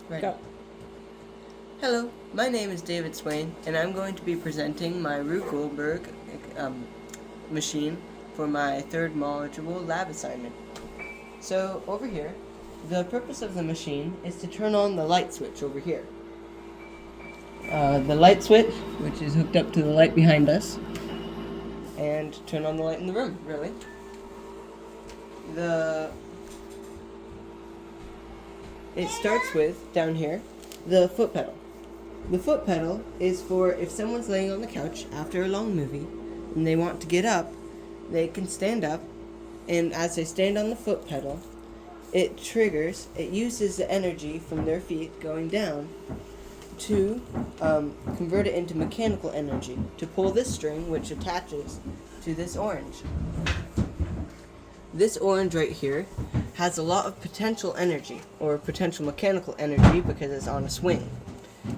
Right. Go. Hello, my name is David Swain, and I'm going to be presenting my Rube Goldberg machine for my third module lab assignment. So, over here, the purpose of the machine is to turn on the light switch over here. The light switch, which is hooked up to the light behind us, and turn on the light in the room, really. It starts with, down here, the foot pedal. The foot pedal is for if someone's laying on the couch after a long movie and they want to get up, they can stand up, and as they stand on the foot pedal, it uses the energy from their feet going down to convert it into mechanical energy to pull this string, which attaches to this orange. This orange right here has a lot of potential energy, or potential mechanical energy, because it's on a swing.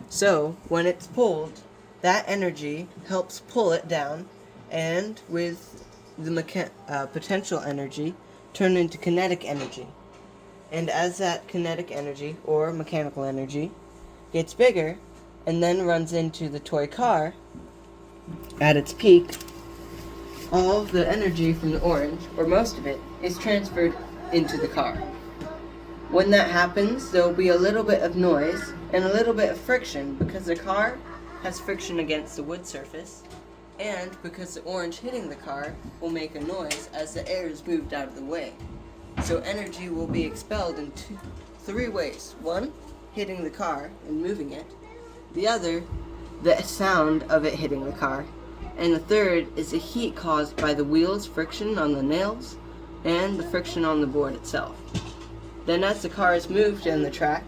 So, when it's pulled, that energy helps pull it down, and with the potential energy, turn into kinetic energy. And as that kinetic energy, or mechanical energy, gets bigger, and then runs into the toy car, at its peak, all of the energy from the orange, or most of it, is transferred into the car. When that happens, there will be a little bit of noise and a little bit of friction because the car has friction against the wood surface, and because the orange hitting the car will make a noise as the air is moved out of the way. So energy will be expelled in three ways. One, hitting the car and moving it. The other, the sound of it hitting the car. And the third is the heat caused by the wheels' friction on the nails and the friction on the board itself. Then as the car is moved down the track,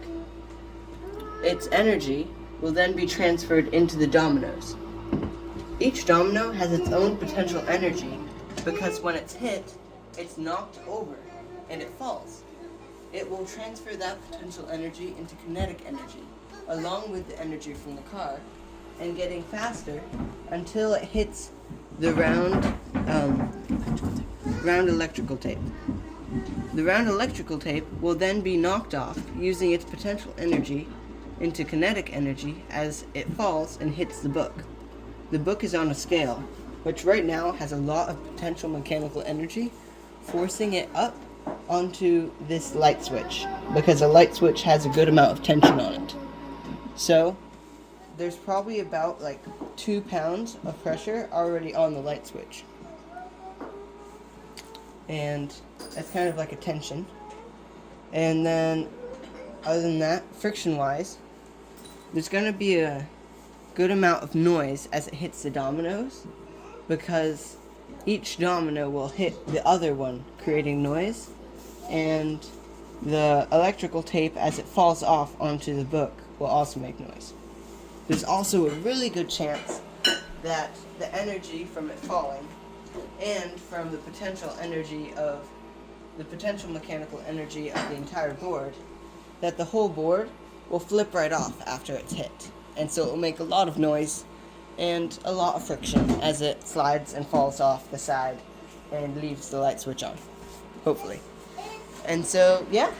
its energy will then be transferred into the dominoes. Each domino has its own potential energy because when it's hit, it's knocked over and it falls. It will transfer that potential energy into kinetic energy, along with the energy from the car, and getting faster until it hits the round electrical tape. The round electrical tape will then be knocked off using its potential energy into kinetic energy as it falls and hits the book. The book is on a scale, which right now has a lot of potential mechanical energy, forcing it up onto this light switch, because a light switch has a good amount of tension on it. So, there's probably about 2 pounds of pressure already on the light switch. And that's kind of like a tension. And then, other than that, friction-wise, there's going to be a good amount of noise as it hits the dominoes, because each domino will hit the other one, creating noise, and the electrical tape, as it falls off onto the book, will also make noise. There's also a really good chance that the energy from it falling and from the potential mechanical energy of the entire board, that the whole board will flip right off after it's hit. And so it will make a lot of noise and a lot of friction as it slides and falls off the side and leaves the light switch on, hopefully. And so, yeah,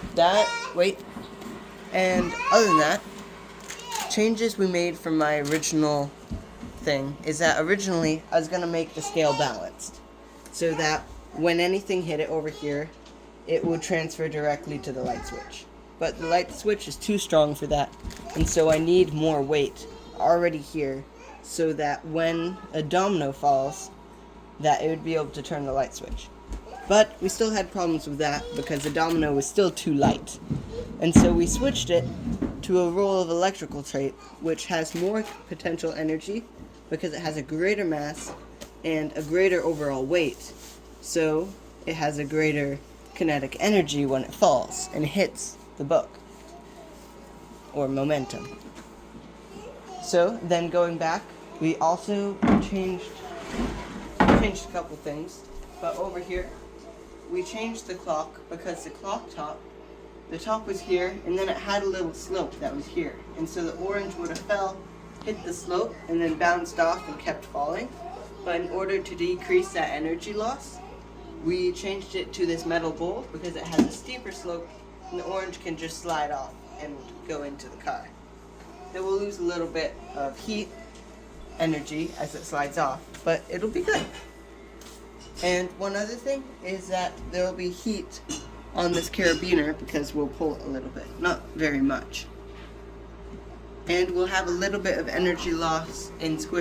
and other than that, changes we made from my original thing is that originally I was going to make the scale balanced so that when anything hit it over here, it would transfer directly to the light switch. But the light switch is too strong for that, and so I need more weight already here so that when a domino falls, that it would be able to turn the light switch. But we still had problems with that because the domino was still too light. And so we switched it to a roll of electrical tape, which has more potential energy because it has a greater mass and a greater overall weight. So it has a greater kinetic energy when it falls and hits the book, or momentum. So then going back, we also changed a couple things, but over here, we changed the clock because the top was here, and then it had a little slope that was here. And so the orange would have hit the slope, and then bounced off and kept falling. But in order to decrease that energy loss, we changed it to this metal bowl because it has a steeper slope, and the orange can just slide off and go into the car. It will lose a little bit of heat energy as it slides off, but it'll be good. And one other thing is that there will be heat on this carabiner because we'll pull it a little bit, not very much. And we'll have a little bit of energy loss in squish